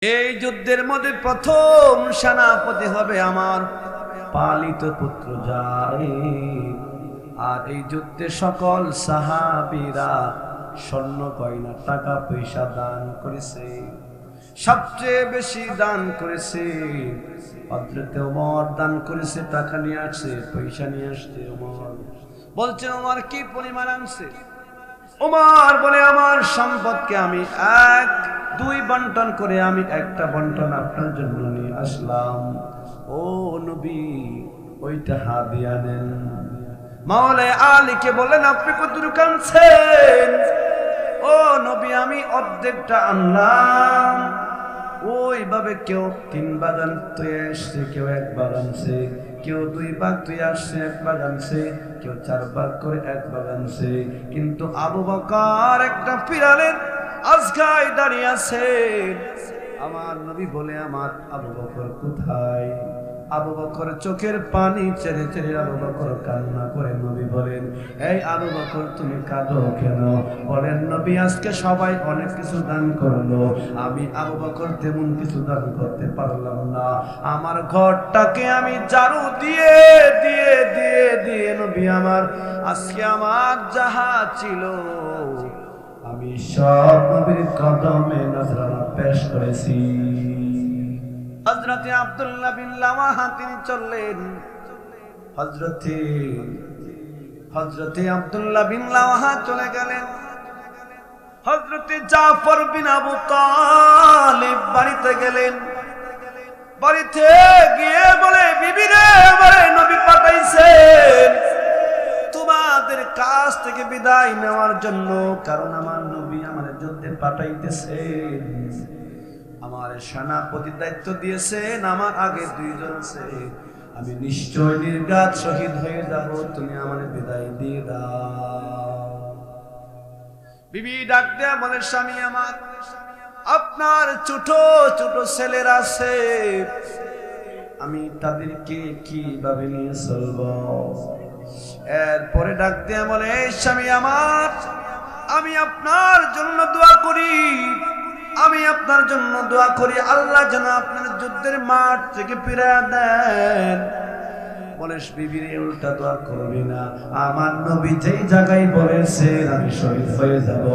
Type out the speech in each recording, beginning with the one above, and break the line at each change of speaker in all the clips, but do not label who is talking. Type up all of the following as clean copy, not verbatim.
এই যুদ্ধের মধ্যে প্রথম সেনাপতি হবে আমার পালিত পুত্র যায়েদ। আর এই যুদ্ধে সকল সাহাবীরা স্বর্ণ গয়না টাকা পয়সা দান করেছে। সবচেয়ে বেশি দান করেছে হযরত ওমর, দান করেছে, টাকা নিয়ে আসছে, পয়সা নিয়ে আসছে। ওমর বলছে, ওমর কি পরিমাণ আনছে? ওমর বলে, আমার সম্পদকে আমি 1-2 বন্টন করে আমি একটা বন্টন আপনার জন্য নিয়ে আসলাম। ও নবী, ওইটা হাদিয়া নেন। মাওলানা আলীকে বলেন, আপনি কতটুকু আনছেন? ও নবী, আমি অর্ধেকটা আনলাম। ওইভাবে কেউ 3 ভাগ আনতে আসছে, কেউ 1 ভাগ আনছে, কেউ 2 ভাগ তুই আসছে, 1 ভাগ আনছে, কেউ 4 ভাগ করে 1 ভাগ আনছে। কিন্তু আবু বকর একটা পিরালের আজগায় দাঁড়িয়ে আছে। আমার নবী বলে, আমার আবু বকর কোথায়? আবু বকর চোখের পানি ছেড়ে ছেড়ে আবু বকর কান্না করে। নবী বলেন, এই আবু বকর তুমি কাঁদো কেন? বলেন, নবী আজকে সবাই অনেক কিছু দান করলো, আমি আবু বকর তেমন কিছু দান করতে পারলাম না। আমার ঘরটাকে আমি ঝাড়ু দিয়ে দিয়ে দিয়ে দিয়ে নবী আমার আজকে আমার যাহা ছিল আমি সব নবীর কদমে নজরানা পেশ করেছি। হযরতে আব্দুল্লাহ বিন রাওয়াহা তিনি চললেন। হযরতে আব্দুল্লাহ বিন রাওয়াহা চলে গেলেন। হযরতে জাফর বিন আবু তালিব বাড়িতে গেলেন। বাড়িতে গিয়ে বলে, বিবি রে, বলে নবী পাঠাইছেন তোমাদের কাছ থেকে বিদায় নেওয়ার জন্য, কারণ আমার নবী আমার যুদ্ধে পাঠাইতেছেন। আমার সেনাপতি দায়িত্ব দিয়েছেন, আমার আগে 2 জন আছে, আমি নিশ্চয় নির্ঘাত শহীদ হয়ে যাব, তুমি আমার বিদায় দিয়ে দাও। বিবি ডাক দেয়া বলে, স্বামী আমার, আপনার ছোট ছোট ছেলেরা আছে, আমি তাদেরকে কিভাবে নিয়ে চলবো? এরপরে ডাক দেয়া বলে, স্বামী আমার, আমি আপনার জন্য দোয়া করি, আমি আপনার জন্য দোয়া করি, আল্লাহ যেন আপনার যুদ্ধের মাঠ থেকে ফিরিয়ে দেন। বলে, বিবির উল্টা দোয়া করবি না, আমার নবী যেই জায়গায় বলেছেন আমি শহীদ হয়ে যাব,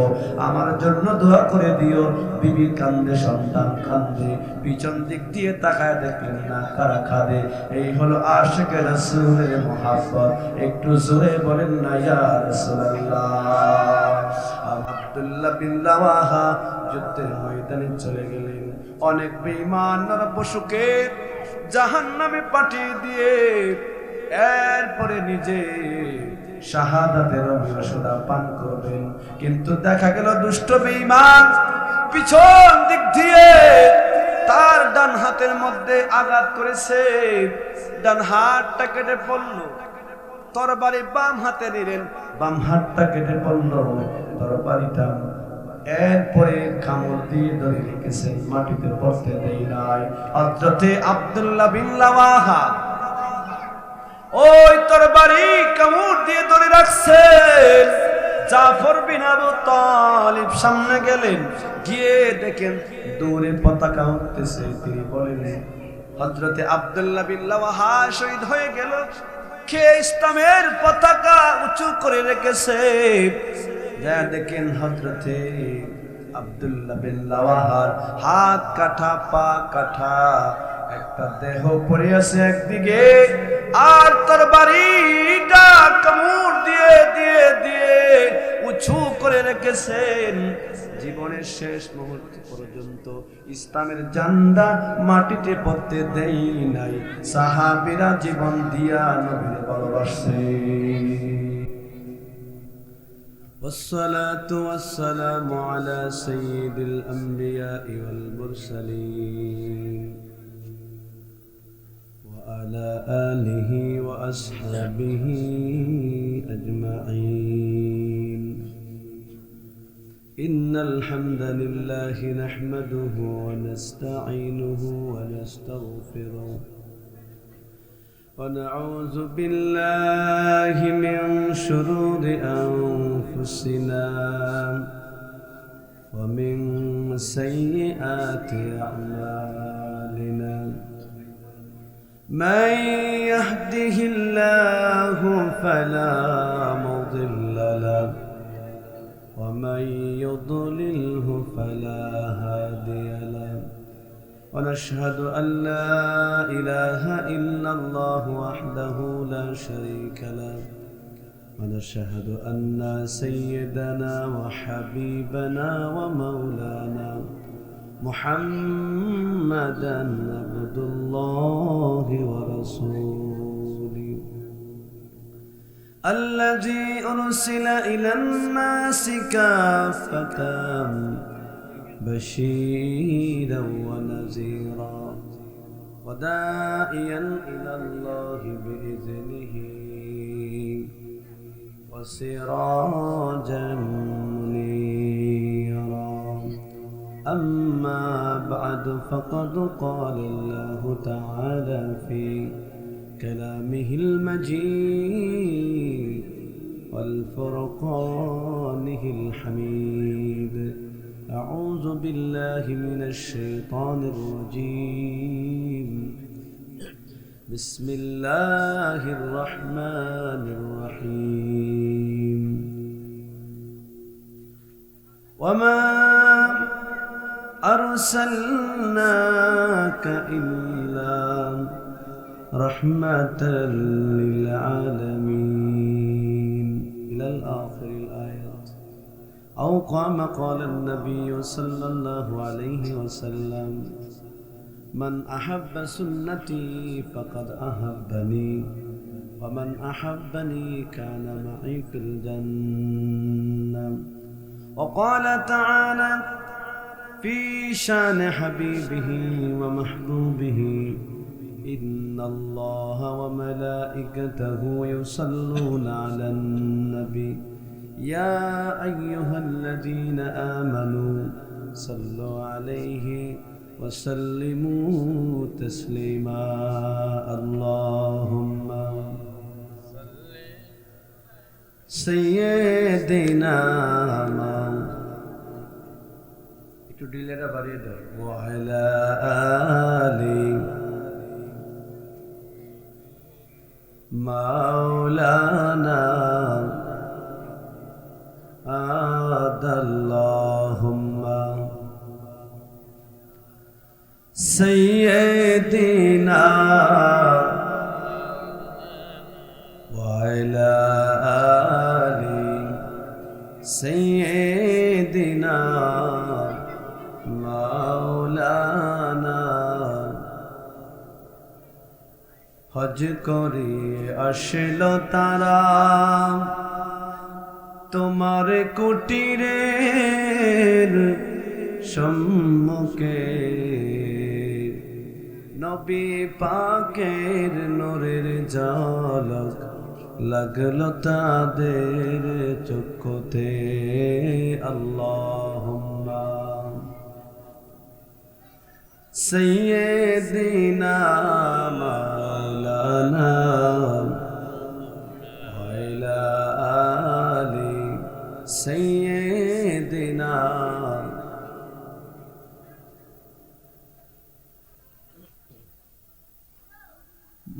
আমার জন্য দোয়া করে দিও। বিবি কান্দে, সন্তান কান্দে, পিছন দিক দিয়ে তাকায় দেখলেন না কারা কাঁদে। এই হলো আশিকে রাসূলের মুহাব্বত। একটু জোরে বলেন না ইয়া রাসূলুল্লাহ। আব্দুল্লাহ বিন রাওয়াহা যুদ্ধের ময়দানে চলে গেলেন। অনেক বেঈমান নরপশুকে জাহান্নামে পাঠিয়ে দিয়ে এরপরে নিজে শাহাদাতের অভিলাষা পান করবেন। কিন্তু দেখা গেল দুষ্ট বেঈমান পিছন দিক দিয়ে তার ডান হাতের মধ্যে আঘাত করেছে, ডান হাতটা কেটে পড়ল। তরবারি বাম হাতে নিলেন, বাম হাতটা কেটে পড়ল তরবারিটা। এরপরে কামড় দিয়ে ধরে রেখেছেন, মাটিতে পড়তে দেয় নাই। হযরতে আব্দুল্লাহ বিন রাওয়াহা ওই তরবারি কামড় দিয়ে ধরে রাখছেন। জাফর বিন আবু তালিব সামনে গেলেন, গিয়ে দেখেন দূরে পতাকা উঠতেছে। তিনি বলেন, হযরতে আব্দুল্লাহ বিন রাওয়াহা শহীদ হয়ে গেল, কে ইসলামের পতাকা উঁচু করে রেখেছে। যা দেখেন হযরতে আব্দুল্লাহ বিন রাওয়াহার হাত কাটা, পা কাটা, একটা দেহ পড়ে আছে একদিকে, আর তরবারিটা কামড় দিয়ে দিয়ে দিয়ে উঁচু করে রেখেছেন। জীবনের শেষ মুহূর্ত পর্যন্ত ইসলামের ঝান্ডা মাটিতে পড়তে দেই নাই। সাহাবীরা জীবন দিয়া নবীর ভালোবাসে। والصلاة والسلام على سيد الأنبياء والمرسلين وعلى آله وأصحابه أجمعين. إن الحمد لله نحمده ونستعينه ونستغفره ونعوذ بالله من شرور أنفسنا ومن سيئات أعمالنا من يهده الله فلا مضل له ومن يضلله فلا هادي له ونشهد أن لا إله إلا الله وحده لا شريك له ونشهد أن سيدنا وحبيبنا ومولانا محمدا عبد الله ورسوله الذي أرسل إلى الناس كافة بشيرا ونذيرا وداعيا إلى الله بإذنه وسراجا منيرا أما بعد فقد قال الله تعالى في كلامه المجيد والفرقانه الحميد أعوذ بالله من الشيطان الرجيم بسم الله الرحمن الرحيم وما أرسلناك إلا رحمة للعالمين إلى الآخر الآيات أو كما قال النبي صلى الله عليه وسلم من أحب سنتي فقد أحبني ومن أحبني كان معي في الجنة وقال تعالى في شان حبيبه ومحبوبه إن الله وملائكته يصلون على النبي يا أيها الذين آمنوا صلوا عليه وسلموا تسليما اللهم سيدنا একটু ডিলেটা বাড়িয়ে দাও ওয়ালা আলি মাওলানা আদাল্লাহুম্মা سيدنا وعلى آل سيدنا مولانا হজ করে আসলো তারা তোমার কুটিরের সম্মুখে নবী পাকের নূরের ঝলক লাগলো তাদের চক্ষুতে আল্লাহুম্মা সাইয়্যিদিনা মাওলানা ওয়া ইলা আলি সাইয়্যিদিনা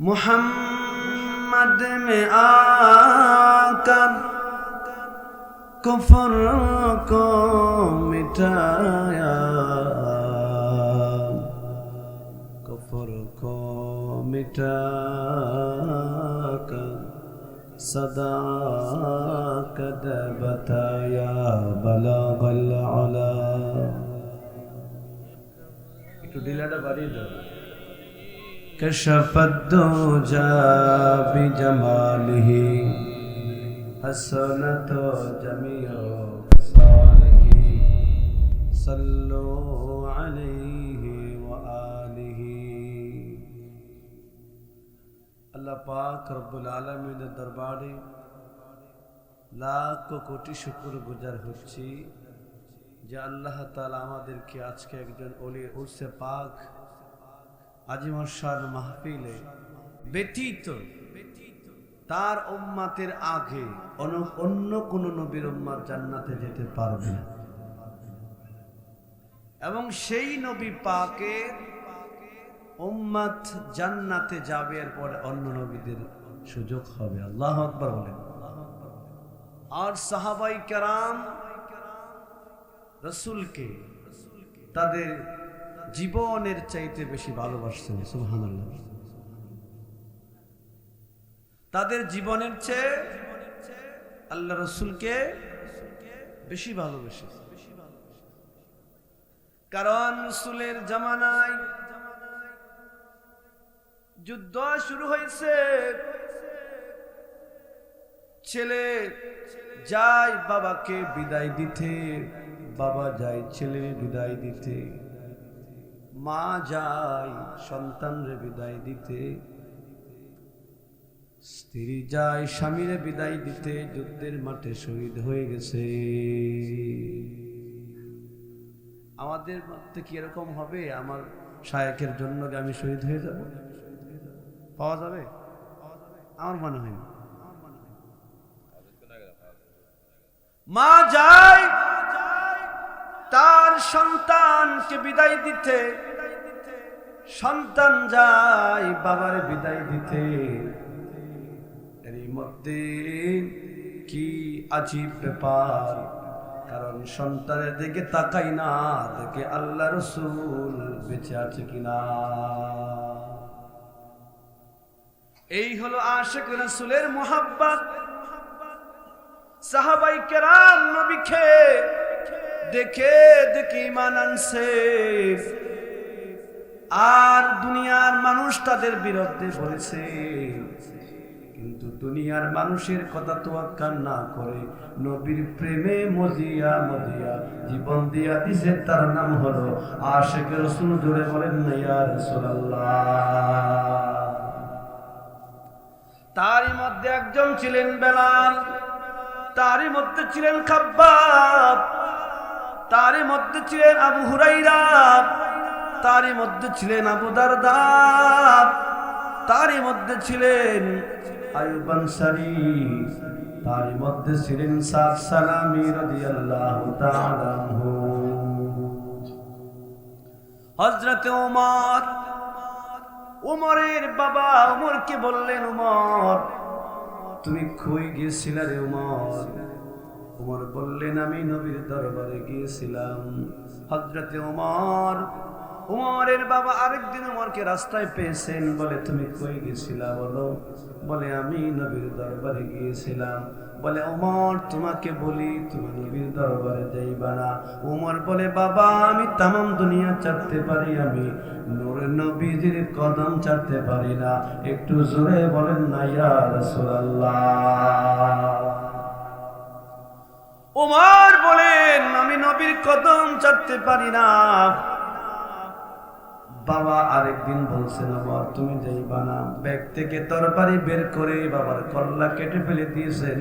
मुहम्मद में आकर कुफ्र को मिटाया कुफ्र को मिटाकर सदाकत बताया बलगल अला একটু ডিলাটা বাড়িয়ে দাও كشف الدجى بجماله حسنت جميع خصاله صلوا عليه وآله আল্লাহ পাক রব্বুল আলামিনের দরবারে লাখ কোটি শুকর গুজার হচ্ছি যে আল্লাহ তাআলা আমাদেরকে আজকে একজন ওলির উরসে পাক আজিমশান মাহফিলে ব্যতীত তার উম্মতের আগে অন্য কোন নবীর উম্মত জান্নাতে যেতে পারবে না। এবং সেই নবী পাকের উম্মত জান্নাতে যাবে, এরপর অন্য নবীদের সুযোগ হবে। আল্লাহু আকবার বলেন। আর সাহাবাই কেরাম রাসূলকে তাদের জীবনের চাইতে বেশি ভালোবাসতেন। সুবহানাল্লাহ। তাদের জীবনের চেয়ে আল্লাহ রাসূলকে বেশি ভালোবেসেছে। কারণ রাসূলের জামানায় যুদ্ধ শুরু হয়েছে, ছেলে যায় বাবাকে বিদায় দিতে, বাবা যায় ছেলে বিদায় দিতে, মা যায় সন্তানরে বিদায় দিতে, স্ত্রী যায় স্বামীরে বিদায় দিতে। যুদ্ধের মাঠে শহীদ হয়ে গেছে। আমাদের মধ্যে কি এরকম হবে? আমার শায়েখের জন্য আমি শহীদ হয়ে যাব, পাওয়া যাবে? আমার মনে হয় না। মা যায় তার সন্তানকে বিদায় দিতে, সন্তান যায় বাবার বিদায় দিতে। এর মধ্যে কি আজীব ব্যাপার, কারণ সন্তানের দিকে তাকাই না, দেখে আল্লাহ রাসূল বেঁচে আছে কিনা। এই হলো আশিক রাসূলের মুহাব্বত। সাহাবাই কেরাম নবীকে দেখে দেখে ঈমান আনছে, আর দুনিয়ার মানুষ তাদের বিরুদ্ধে বলেছে, কিন্তু দুনিয়ার মানুষের কথা তোয়াক্কা না করে নবীর প্রেমে মজিয়া মজিয়া জীবন দিয়া দিছে। তার নাম হলো আশিক রাসূল। জোরে বলেন না ইয়া রাসূলুল্লাহ। তারই মধ্যে একজন ছিলেন বেলাল, তারই মধ্যে ছিলেন খাব্বাব, তারই মধ্যে ছিলেন আবু হুরাইরা, তারই মধ্যে ছিলেন আবু দারদা, তারই মধ্যে ছিলেন আইয়ুব আনসারী, তারই মধ্যে ছিলেন সাদ সালামী রাদিয়াল্লাহু তাআলা আনহু। হযরতে ওমর, ওমরের বাবা ওমরকে বললেন, ওমর তুমি কই গিয়েছিলে রে ওমর? ওমর বললেন, আমি নবীর দরবারে গিয়েছিলাম। হযরতে ওমর, ওমরের বাবা আরেকদিন ওমরকে রাস্তায় পেয়েছেন, বলে তুমি কই গিয়েছিলা বলো? বলে আমি নবীর দরবারে গিয়েছিলাম। বলে ওমর তোমাকে বলি তুমি নবীর দরবারে যাইবা না। ওমর বলে, বাবা আমি তামাম দুনিয়া ছাড়তে পারি, আমি নূরে নবীজির কদম ছাড়তে পারি না। একটু জোরে বলেন না ইয়া রাসূলুল্লাহ। ওমর বলেন, আমি নবীর কদম ছাড়তে পারি না। বাবা আরেকদিন বলছেন, ওমর তুমি যাইবা না। ব্যাগ থেকে তরবারি বের করে বাবার কল্লা কেটে ফেলে দিয়েছেন।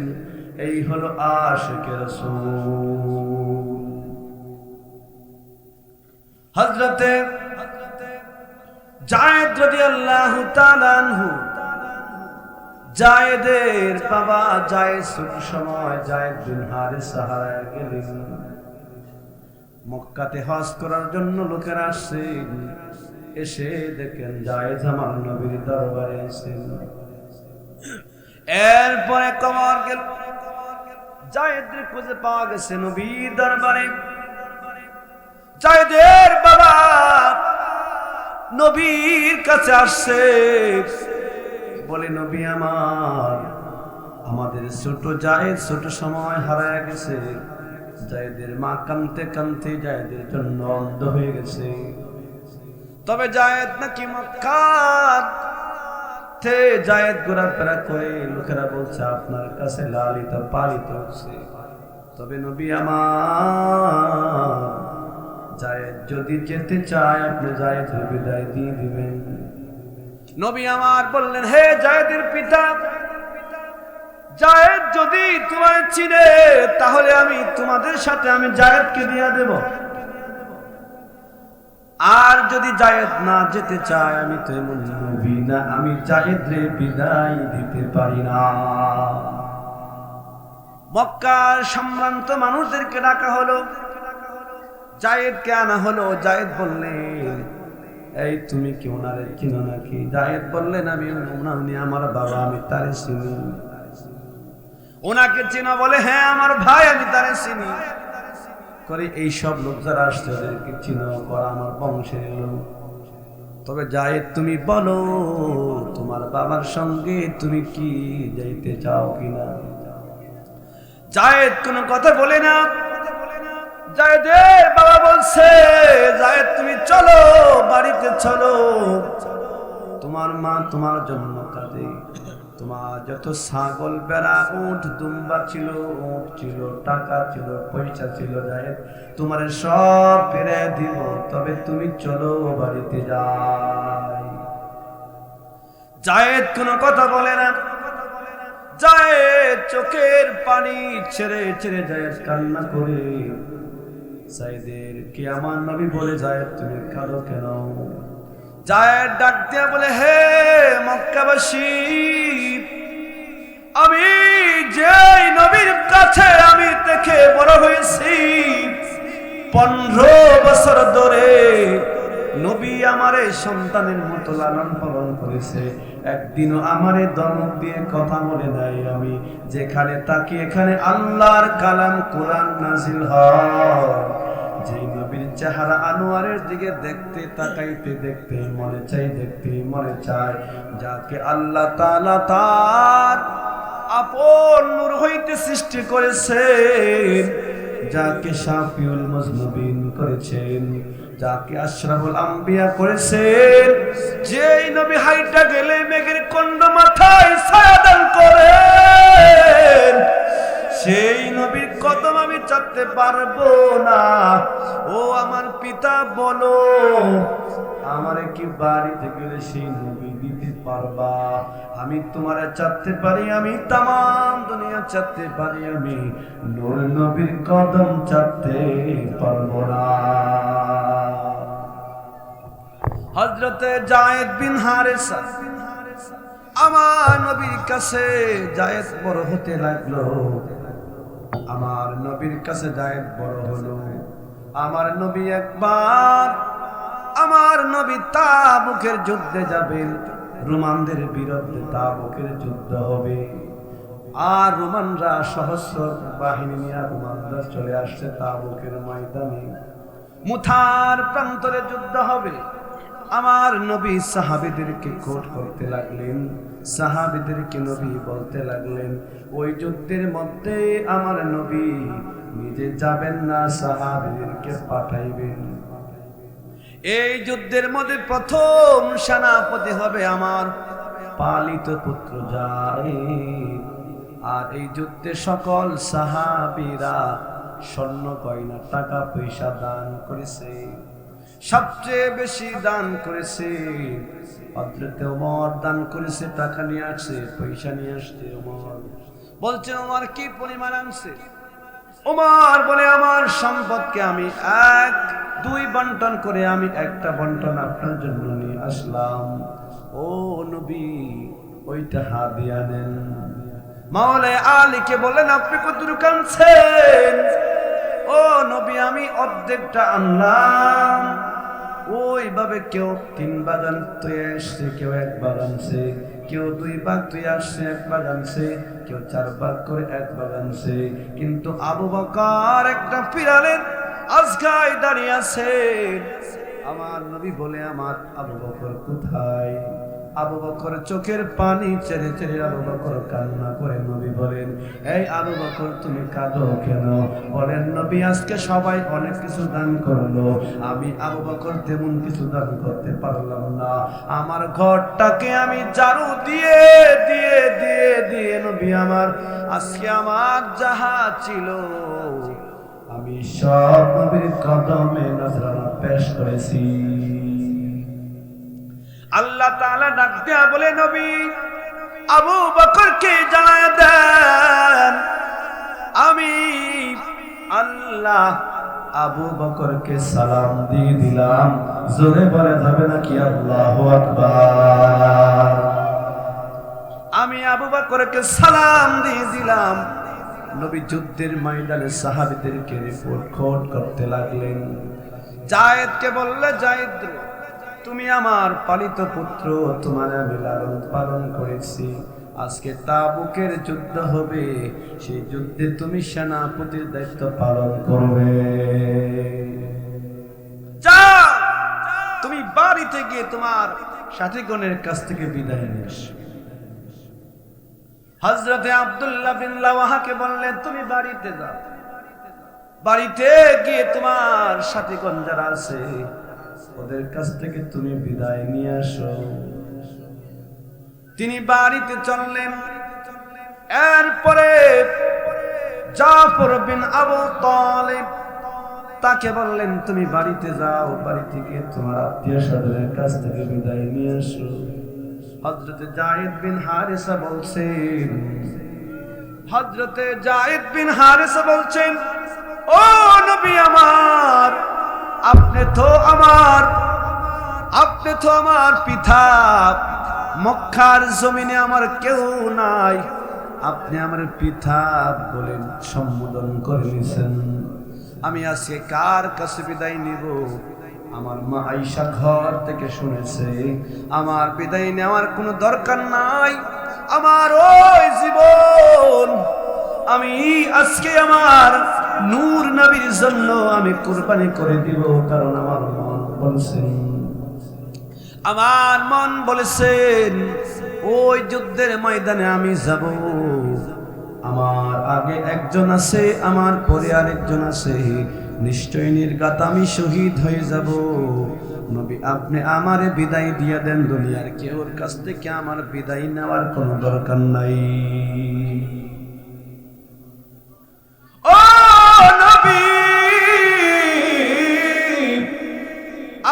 এই হলো আশিক রাসূল। হযরতে যায়েদ রাদিয়াল্লাহু তাআলা আনহু, যায়েদের বাবা যায়েদ ছোট সময় যায়েদ বিন হারিসা হারায় গেলেন। মক্কাতে হজ করার জন্য লোকেরা আসছেন, এসে দেখেন যায়েদ আমার নবীর দরবারে আছেন। এরপরে কবর গেল, যায়েদের খুঁজে পাওয়া গেছে নবীর দরবারে। যায়েদের বাবা নবীর কাছে আসছে, বলে নবী আমার, আমাদের ছোট যায়েদ ছোট সময় হারায় গেছে। যায়েদের মা কাঁদতে কাঁদতে যায়েদের জন্য অন্ধ হয়ে গেছে। তবে যায়েদ নাকি মক্কাতে যায়েদ ঘোরাফেরা করে, লোকেরা বলছে আপনার কাছে লালিত পালিত হচ্ছে। তবে নবী আমার, যায়েদ যদি যেতে চায় আপনি যায়েদের বিদায় দিয়ে দিবেন। নবী আমার বললেন, হে যায়েদের পিতা, যায়েদ যদি তোমার চিনে তাহলে আমি তোমাদের সাথে আমি যায়েদকে দিয়ে দেব, আর যদি যায়েদ না যেতে চায় আমি তো এমন নবী না, আমি যায়েদরে বিদায় দিতে পারি না। মক্কার সম্ভ্রান্ত মানুষদেরকে ডাকা হলো, জায়েদকে আনা হলো। জায়েদ বললেন, এই তুমি কি ওনারে চিনো নাকি? জায়েদ বললেন, আমি উনি আমার বাবা, আমি তারে চিনি। ওনাকে চিনো? বলে, হ্যাঁ আমার ভাই, আমি তারে চিনি। করে এই সব লোক যারা আসছে ওদেরকে চিনো? করা আমার বংশের লোক। তবে জায়েদ তুমি বলো, তোমার বাবার সঙ্গে তুমি কি যাইতে চাও কিনা? জায়েদ কোনো কথা বলে না। জায়েদের বাবা বলছে, জায়েদ তুমি চলো, বাড়িতে চলো। তোমার মা তোমার জন্য কাঁদে। তোমার যত ছাগল, বেড়া, উট, দুম্বা ছিল, উট ছিল, টাকা ছিল, পয়সা ছিল, জায়েদ তোমার সব ফিরে দিব। তবে তুমি চলো, বাড়িতে যাই। জায়েদ কোনো কথা বলে না। জায়েদ চোখের পানি ছেড়ে ছেড়ে জায়েদ কান্না করে। জায়েদের কে আমার নবী বলে, জায়েদ তুমি কাঁদো কেন? জায়েদ ডাক দিয়া বলে, হে মক্কাবাসী, আমি যেই নবীর কাছে আমি দেখে বড় হয়েছি, 15 বছর ধরে নবী আমারে সন্তানের মতো লালন পালন করেছে। একদিনও আমারে ধমক দিয়ে কথা বলে নাই। আমি যেখানে তাকি এখানে আল্লাহর কালাম কোরআন নাজিল হয়। যে নবীর চেহারা আনোয়ারের দিকে দেখতে তাকাইতে দেখতে মনে চাই, দেখতে মনে চায়, যাকে আল্লাহ তাআলা তার আপন নূর হইতে সৃষ্টি করেছেন, যাকে শাফিউল মুজনিবিন করেছেন, যাকে আশরাফুল আম্বিয়া করেছেন, যেই নবী হাইটা গেলে মেঘের কন্ড মাথায় ছায়া দান করেন, সেই নবীর কদম আমি চাপতে পারবো না। ও আমার পিতা বলো, আমারে কি বাড়িতে গেলে সেই নবী দিতে পারবা? আমি তোমারে চাপতে পারি, আমি তামাম দুনিয়া চাপতে পারি, আমি নূর নবীর কদম চাপতে পারবো না। হযরতে জায়েদ বিন হারেসা আমার নবীর কাছে জায়েদ বড় হতে লাগলো। আমার নবীর কাছে জায়েদ বড় হলো। আমার নবী একবার, আমার নবী তাবুকের যুদ্ধে যাবেন। রোমানদের বিরুদ্ধে তাবুকের যুদ্ধ হবে। আর রোমানরা সহস্র বাহিনী নিয়ে রোমানরা চলে আসছে তাবুকের ময়দানে। মুথার প্রান্তরে যুদ্ধ হবে। আমার নবী সাহাবীদেরকে কোট করতে লাগলেন, সাহাবীদেরকে নবী বলতে লাগলেন, ওই যুদ্ধের মধ্যে আমার নবী নিজে যাবেন না, সাহাবীদেরকে পাঠাইবেন। এই যুদ্ধের মধ্যে প্রথম সেনাপতি হবে আমার পালিত পুত্র জায়েদ। আর এই যুদ্ধে সকল সাহাবীরা স্বর্ণ গয়না টাকা পয়সা দান করেছে। সবচেয়ে বেশি দান করেছে হযরত ওমর, দান করেছে, টাকা নিয়ে আসছে, পয়সা নিয়ে আসছে। ওমর বলছে, ওমর কি পরিমাণ আনছে? ওমর বলে, আমার সম্পদকে আমি 1-2 বন্টন করে আমি একটা বন্টন আপনার জন্য নিয়ে আসলাম। ও নবী, ওইটা হাদিয়া নেন। মাওলানা আলীকে বলেন, আপনি কতটুকু আনছেন? ও নবী, আমি অর্ধেকটা আনলাম। ওইভাবে কেউ 3 ভাগ আনতে আসছে, কেউ 1 ভাগ আনছে, কেউ 2 ভাগ তুই আসছে, 1 ভাগ আনছে, কেউ 4 ভাগ করে 1 ভাগ আনছে। কিন্তু আবু বকর একটা পিরালের আজগায় দাঁড়িয়ে আছে। আমার নবী বলে, আমার আবু বকর কোথায়? আবু বকর চোখের পানি ছেড়ে ছেড়ে আবু বকর কান্না করে। নবী বলেন, এই আবু বকর তুমি কাঁদো কেন? বলেন, নবী আজকে সবাই অনেক কিছু দান করলো, আমি আবু বকর তেমন কিছু দান করতে পারলাম না। আমার ঘরটাকে আমি ঝাড়ু দিয়ে দিয়ে দিয়ে দিয়ে নবী আমার আজকে আমার যাহা ছিল আমি সব নবীর কদমে নজরানা পেশ করেছি। আল্লাহ তাআলা ডাক দিয়া বলে, নবী আবু বকরকে জানায় দেন, আমি আল্লাহ আবু বকরকে সালাম দিয়ে দিলাম। জোরে বলা যাবে নাকি আল্লাহু আকবার? আমি আবু বকরকে সালাম দিয়ে দিলাম। নবী যুদ্ধের ময়দানে সাহাবীদেরকে রিপোর্ট করতে লাগলেন। যায়েদকে বললে, যায়েদ তুমি আমার পালিত পুত্র, তোমার আমি লালন পালন করেছি, আজকে তাবুকের যুদ্ধ হবে, সেই যুদ্ধে তুমি সেনাপতির দায়িত্ব পালন করবে। যাও তুমি বাড়িতে গিয়ে তোমার সাথীগণের কাছ থেকে বিদায় নিস। হযরতে আব্দুল্লাহ বিন রাওয়াহাকে বললেন, তুমি বাড়িতে যাও, বাড়িতে গিয়ে তোমার সাথীগণ যারা আছে ওদের কাছ থেকে তুমি বিদায় নিয়ে আসো। তিনি বাড়িতে চললেন। এরপরে জাফর বিন আবু তালিব তাকে বললেন, তুমি বাড়িতে যাও, বাড়ি থেকে তোমার আত্মীয় স্বজনের কাছ থেকে বিদায় নিয়ে আসো। হযরতে যায়েদ বিন হারিসা বলছেন, হযরতে যায়েদ বিন হারিসা বলছেন, ও নবী আমার, আপনি তো আমার পিতা, মক্কার জমিনে আমার কেউ নাই, আপনি আমার পিতা বলেন সম্বোধন করে নিছেন, আমি আজকে কার কাছে বিদায় নিব? আমার মা আয়েশা ঘর থেকে শুনেছে আমার বিদায় নেওয়ার কোনো দরকার নাই, আমার ওই জীবন আমি আজকে আমার নূর নবীর জন্য আমি কুরবানি করে দিব। কারণ আমার মন বলেছেন ওই যুদ্ধের ময়দানে আমি যাব, আমার আগে একজন আছে, আমার পরে আরেকজন আছে, নিশ্চয় নির্ঘাত আমি শহীদ হয়ে যাব। নবী আপনি আমারে বিদায় দিয়ে দেন, দুনিয়ার কেউর কাছ থেকে আমার বিদায় নেওয়ার কোনো দরকার নাই। ও নবী,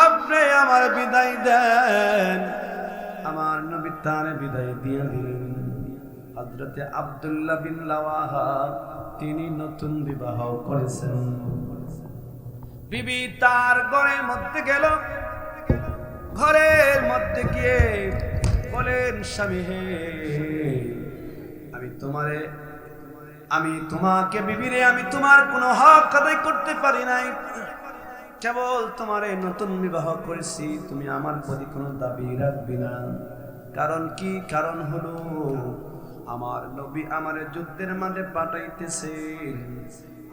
আপনি আমার বিদায় দেন। আমার নবী তার বিদায় দিয়ে দিলেন। হযরতে আব্দুল্লাহ বিন রাওয়াহা তিনি নতুন বিবাহ করেছেন। বিবি তার ঘরের মধ্যে গেল, ঘরের মধ্যে গিয়ে বলেন, স্বামী হে, আমি তোমাকে বিবিরে আমি তোমার কোনো হক আদায় করতে পারি নাই, কেবল তোমারে নতুন বিবাহ করেছি, তুমি আমার প্রতি কোনো দাবি রাখবি না। কারণ কি? কারণ হলো আমার নবী আমার যুদ্ধের মাঝে পাঠাইতেছে,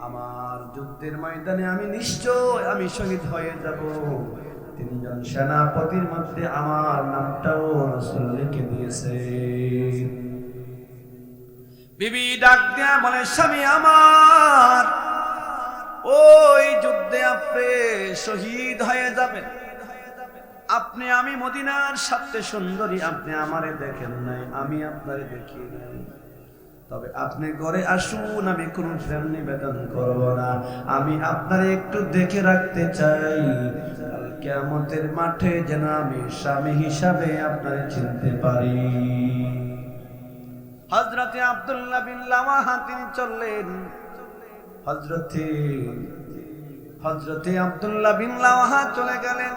আমার যুদ্ধের ময়দানে আমি নিশ্চয় আমি শহীদ হয়ে যাব। তিনজন সেনাপতির মধ্যে আমার নামটাও রাসূল লিখে দিয়েছে। বিবি ডাক দিয়া বলে, স্বামী আমার, ওই যুদ্ধে আপনি শহীদ হয়ে যাবেন, আপনি আমি মদিনার সবচেয়ে সুন্দরী, আপনি আমারে দেখেন নাই, আমি আপনারে দেখি নাই, তবে আপনি ঘরে আসুন, আমি কোনো প্রেম নিবেদন করব না, আমি আপনারে একটু দেখে রাখতে চাই, কাল কিয়ামতের মাঠে যেন আমি স্বামী হিসাবে আপনারে চিনতে পারি। হযরতে আব্দুল্লাহ বিন রাওয়াহা তিনি চললেন। হযরতে আব্দুল্লাহ বিন রাওয়াহা চলে গেলেন।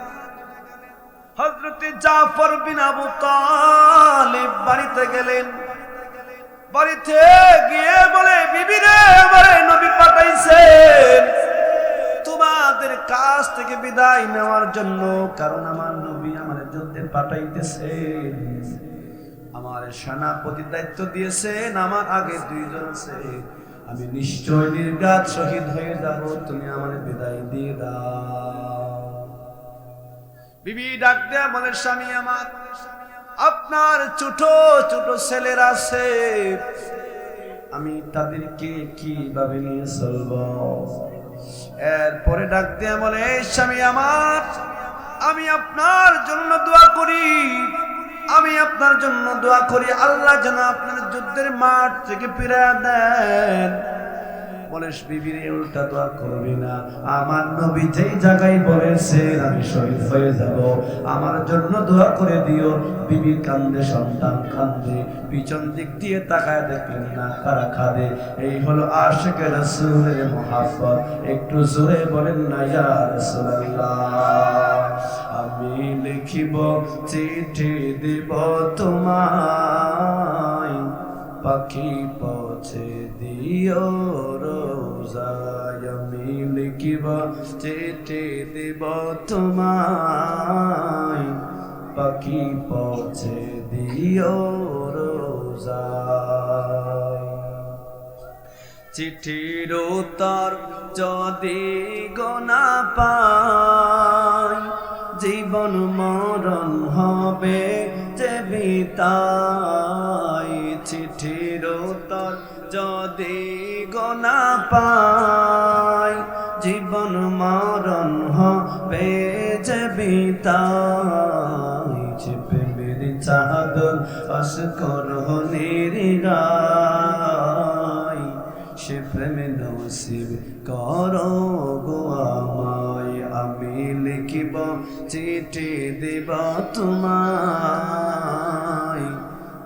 হযরতে জাফর বিন আবু তালিব বাড়িতে গেলেন। বাড়িতে গিয়ে বলে, বিবি রে, আমারে নবী পাঠাইছেন তোমাদের কাছ থেকে বিদায় নেওয়ার জন্য, কারণ আমার নবী আমার যুদ্ধে পাঠাইতেছেন, আমার সেনাপতি দায়িত্ব দিয়েছেন, আমার আগে দুইজন আছে, আমি নিশ্চয় নির্ঘাত শহীদ হয়ে যাব, তুমি আমার বিদায় দিয়ে দাও। বিবি ডাক দেয়া বলে, স্বামী আমার, আপনার ছোট ছোট ছেলেরা আছে, আমি তাদেরকে কিভাবে নিয়ে চলব? এরপরে ডাক দেয়া বলে, স্বামী আমার, আমি আপনার জন্য দোয়া করি, আমি আপনার জন্য দোয়া করি, আল্লাহ যেন আপনার যুদ্ধের মাঠ থেকে ফিরিয়ে দেন। বলে, বিবির উল্টা দোয়া করবি না, আমার নবী যেই জায়গায় বলেছেন আমি শহীদ হয়ে যাব, আমার জন্য দোয়া করে দিও। বিবি কান্দে, সন্তান কান্দে, পিছন দিক দিয়ে তাকায় দেখলেন না কারা কাঁদে। এই হলো আশিকে রাসূলের মহব্বত। একটু জোরে বলেন না, ইয়া রাসূলুল্লাহ। আমি লিখিব চিঠি দিব তোমায়, পাখি পৌঁছে দি দিও রোজায় আমি লিখিব চিঠি দিব তোমায় পাখি পৌঁছে দিও রোজায় চিঠির উত্তর যদি গোনা পাই জীবন মরণ হবে যে বিতাই চিঠির উত্তর যদি গোনা পাই জীবন মরণ হবে যে বিতাই চেপে মেরে চাদর অস্কর নিরাই সে প্রেমে নসিব করো গো আমায় আমি লিখিব চিঠি দেব তোমায়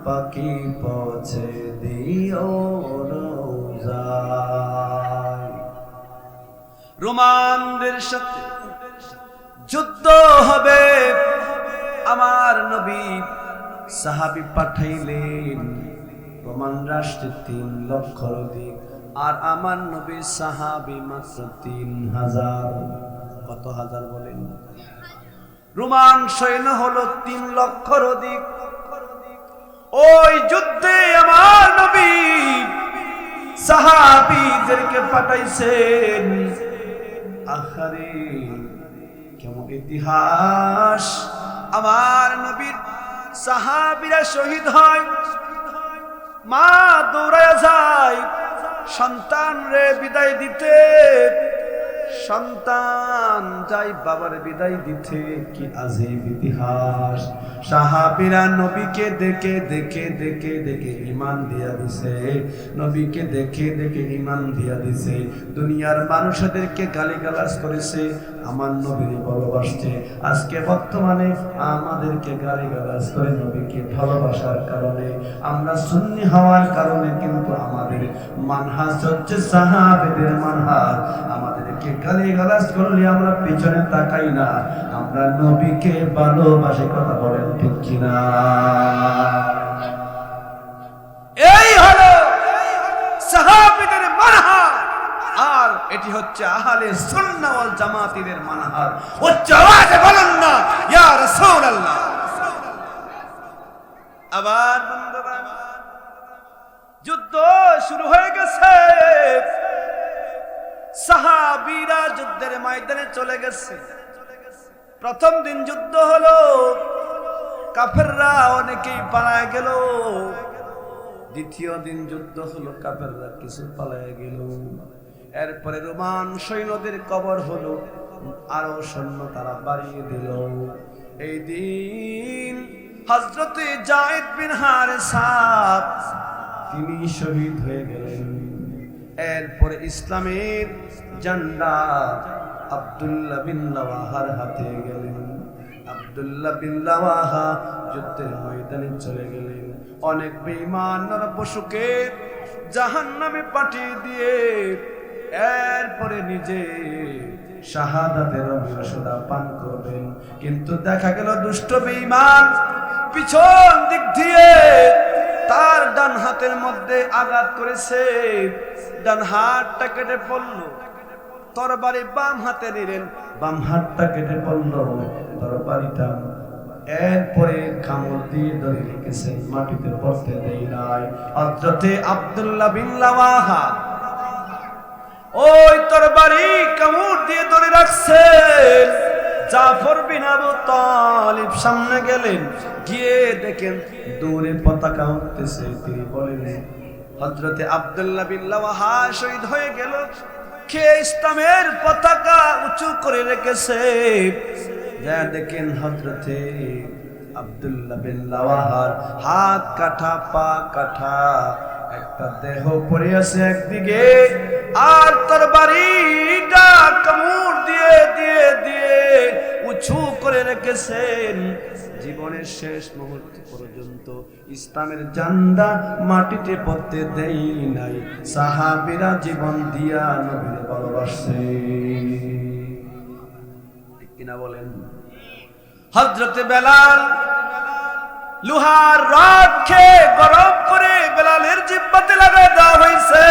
পাখি পৌঁছে দিও রোজায় রোমানদের সাথে যুদ্ধ হবে আমার নবী সাহাবী পাঠাইলেন রোমান রাষ্ট্রে 3 লক্ষর অধিক আর আমার নবী সাহাবী মাত্র 3000 কত হাজার বলেন রোমান সৈন্য হলো 3 লক্ষর অধিক ওই যুদ্ধে আমার নবী সাহাবীদেরকে পাঠাইছেন আখারে কেমন ইতিহাস আমার নবীর সাহাবীরা শহীদ হয় মা দৌড়ায় যায় সন্তান রে বিদায় দিতে সন্তান যাই বাবার বিদায় দিতে কি আজীব ইতিহাস সাহাবীরা নবীকে দেখে দেখে দেখে দেখে ঈমান দিয়া দিছে নবীকে দেখে দেখে ঈমান দিয়া দিছে দুনিয়ার মানুষদেরকে গালিগালাজ করেছে আমার নবীকে ভালোবাসছে আজকে বর্তমানে আমাদেরকে গালিগালাজ করে নবীকে ভালোবাসার কারণে আমরা সুন্নি হওয়ার কারণে কিন্তু আমাদের মানহাজ হচ্ছে সাহাবীদের মানহাজ আমাদেরকে গালিগালাজ করলে আমরা পিছনে তাকাই না আমরা নবীকে ভালোবাসি কথা বলেন ঠিক কিনা এই হলো সাহাবীদের মানহাজ আর এটি হচ্ছে আহলে সুন্নাহ ওয়াল জামাতের মানহাজ উচ্চ আওয়াজে বলুন না ইয়া রাসূলুল্লাহ আবার বন্ধুরা যুদ্ধ শুরু হয়ে গেছে সাহাবীরা যুদ্ধের ময়দানে চলে গেছে প্রথম দিন যুদ্ধ হলো কাফেররা অনেকেই পালায় গেল দ্বিতীয় দিন যুদ্ধ হলো কাফেররা কিছু পালায় গেল এরপরে রোমান সৈন্যদের কবর হলো আরো সৈন্য তারা বাড়িয়ে দিল এই দিন হযরতে যায়েদ বিন হারেসা তিনি শহীদ হয়ে গেলেন এরপরে ইসলামের ঝান্ডা আব্দুল্লাহ বিন রাওয়াহার হাতে গেলেন আব্দুল্লাহ বিন রাওয়াহা যুদ্ধের ময়দানে চলে গেলেন অনেক বেঈমান নরপশুকে জাহান্নামে পাঠিয়ে দিয়ে এরপরে নিজে শাহাদাতের অভিলাষা পান করবেন কিন্তু দেখা গেল দুষ্ট বেঈমান পিছন দিক দিয়ে তার ডান হাতের মধ্যে আঘাত করেছে ডান হাতটা কেটে পড়ল তরবারি বাম হাতে নিলেন বাম হাতটা কেটে পড়ল তরবারিটা এরপরে কামড় দিয়ে ধরে রেখেছেন মাটিতে পড়তে দেয় নাই হযরতে আব্দুল্লাহ বিন রাওয়াহা ওই তরবারি কামড় দিয়ে ধরে রাখছেন জাফর বিন আবু তালিব সামনে গেলেন গিয়ে দেখেন দূরে পতাকা উঠতেছে তিনি বলেন হযরতে আব্দুল্লাহ বিন রাওয়াহা শহীদ হয়ে গেল কে ইসলামের পতাকা উঁচু করে রেখেছে যা দেখেন হযরতে আব্দুল্লাহ বিন রাওয়াহার হাত কাটা পা কাটা একটা দেহ পড়ে আছে একদিকে আর তরবারিটা কামড় দিয়ে দিয়ে দিয়ে উঁচু করে রেখেছেন জীবনের শেষ মুহূর্ত পর্যন্ত ইসলামের ঝান্ডা মাটিতে পড়তে দেই নাই সাহাবীরা জীবন দিয়া নবীর ভালোবাসে ঠিক কিনা বলেন হযরতে বেলাল লোহার রড খেয়ে গরম করে বেলালের জিহ্বাতে লাগায় দেওয়া হয়েছে।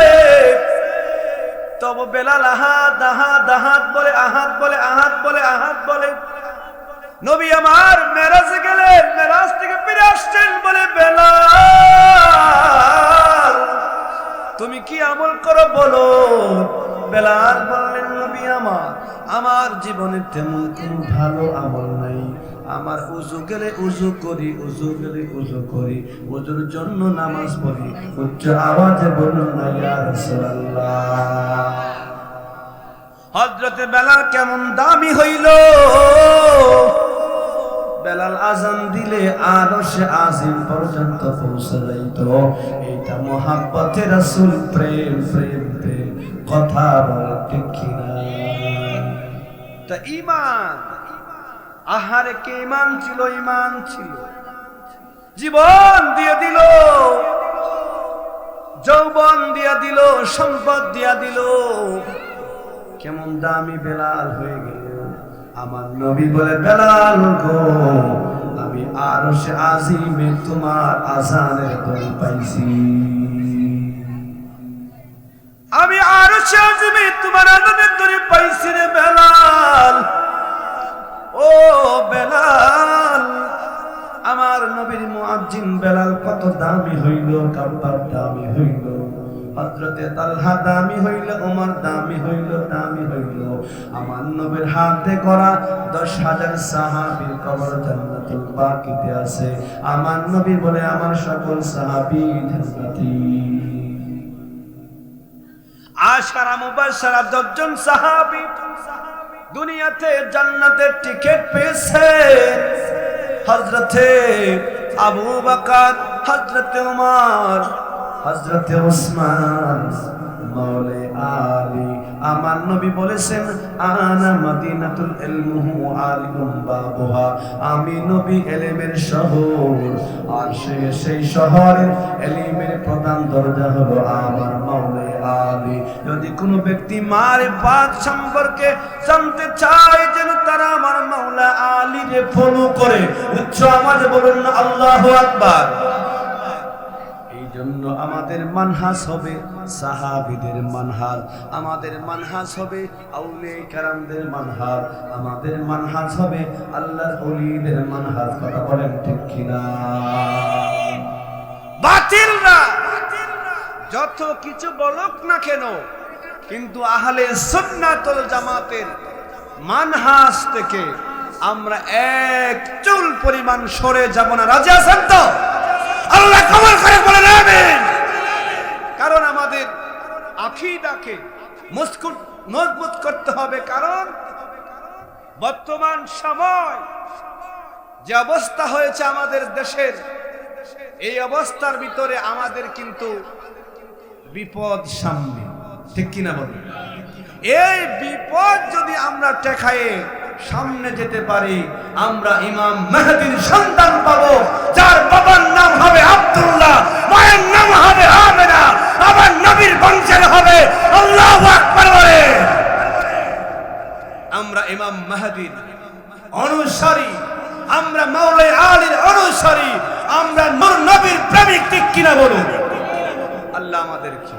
তবে বেলাল আহাদ আহাদ আহাদ বলে, আহাদ বলে, আহাদ বলে, আহাদ বলে। নবী আমার মেরাজে গেলেন, মেরাজ থেকে ফিরে আসছেন, বলে বেলাল তুমি কি আমল করো বলো। বেলাল বললেন নবী আমার জীবনে তেমন কোনো ভালো আমল নাই। আমার উযু গেলে উযু করি, উযু গেলে উযু করি, উযুর জন্য নামাজ পড়ি। উচ্চ আওয়াজে বলুন না ইয়া রাসূলুল্লাহ। হযরতে বেলাল কেমন দামি হইল। বেলাল আজান দিলে আরশে আজিম পর্যন্ত পৌঁছে যাইত। এইটা মুহাব্বতে রাসূল, প্রেম প্রেম প্রেম, কথা বলে ঠিক কিনা? তা ঈমান, আহারে কে ঈমান ছিল, ঈমান ছিল। জীবন দিয়ে দিল, যৌবন দিয়া দিল, সম্পদ দিয়া দিল। কেমন দামি বেলাল হয়ে গেল। আমার নবী বলে বেলাল গো, আমি আরশে আজিমে তোমার আযানের ধ্বনি পাইছি। আমি আরশে আজিমে তোমার আযানের ধ্বনি পাইছি রে বেলাল। ও বেলাল, আমার নবীর মুয়াজ্জিন বেলাল কত দামি হইল, কাব্বার দামি হইল, হযরতে তালহা দামি হইল, ওমর দামি হইল, দামি হইল। আমার নবীর হাতে করা 10,000 সাহাবীর কবর জান্নাতুল বাকিতে আছে। আমার নবী বলে আমার সকল সাহাবী জান্নাতি। আশারা মুবাশশারা 10 জন সাহাবী দুনিয়াতে জান্নাতের টিকিট পেয়েছে। হযরতে আবু বকর, হযরতে ওমর, হযরতে ওসমান, মাওলে আলী। আমার নবী বলেছেন আনা মদিনাতুল ইলমু আলিকুম বাবুহা, আমি নবী ইলমের শহর, আর সেই শহরের ইলমের প্রধান দরজা হলো আমার মাওলে আলী। যদি কোনো ব্যক্তি মারিফাত সম্পর্কে জানতে চায় যেন তারা আমার মাওলা আলীকে ফলো করে। উচ্চ আওয়াজে বলুন না আল্লাহু আকবার। জন্য আমাদের মানহাজ হবে সাহাবীদের মানহাজ, আমাদের মানহাজ হবে আউলিয়া কেরামদের মানহাজ, আমাদের মানহাজ হবে আল্লাহর ওলিদের মানহাজ। কথা বলেন ঠিক কিনা? বাতিলরা যত কিছু বলুক না কেন, কিন্তু আহলে সুন্নাত ওয়াল জামাতের মানহাজ থেকে আমরা এক চুল পরিমাণ সরে যাব না। রাজি আছেন তো? আল্লাহ কবুল করে বলেন আমিন। কারণ আমাদের আকীদাকে মজবুত করতে হবে। কারণ বর্তমান সময় যে অবস্থা হয়েছে আমাদের দেশের, এই অবস্থার ভিতরে আমাদের কিন্তু বিপদ সামনে, ঠিক কিনা বলুন? এই বিপদ যদি আমরা ঠেকায়ে সামনে যেতে পারি, আমরা ইমাম মেহেদীর সন্তান পাবো, যার বাবার নাম হবে আব্দুল্লাহ, মায়ের নাম হবে আমেনা, আবার নবীর বংশের হবে। আল্লাহু আকবার বলে। আমরা ইমাম মেহেদীর অনুসারী, আমরা মাওলা আলীর অনুসারী, আমরা নূর নবীর প্রেমিক, ঠিক কিনা বলুন? আল্লাহ আমাদেরকে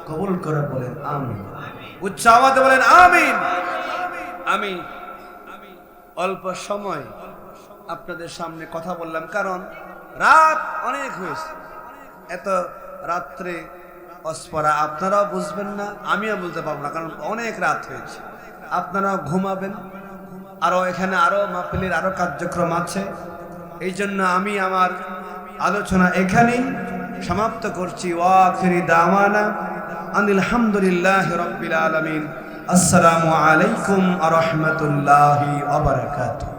কবুল করে বলেন আমিন। উচ্চ আওয়াজে বলেন আমিন। আমি অল্প সময় আপনাদের সামনে কথা বললাম, কারণ রাত অনেক হয়েছে। এত রাত্রে অস্পরা আপনারাও বুঝবেন না, আমিও বলতে পারবো না, কারণ অনেক রাত হয়েছে। আপনারাও ঘুমাবেন, আরো এখানে আরো মাহফিলের আরো কার্যক্রম আছে। এই জন্য আমি আমার আলোচনা এখানেই সমাপ্ত করছি। ওয়া আখিরি দাওয়ানা আনিল হামদুলিল্লাহি রাব্বিল আলামিন। আসসালামু আলাইকুম ওয়া রাহমাতুল্লাহি ওয়া বারাকাতুহু।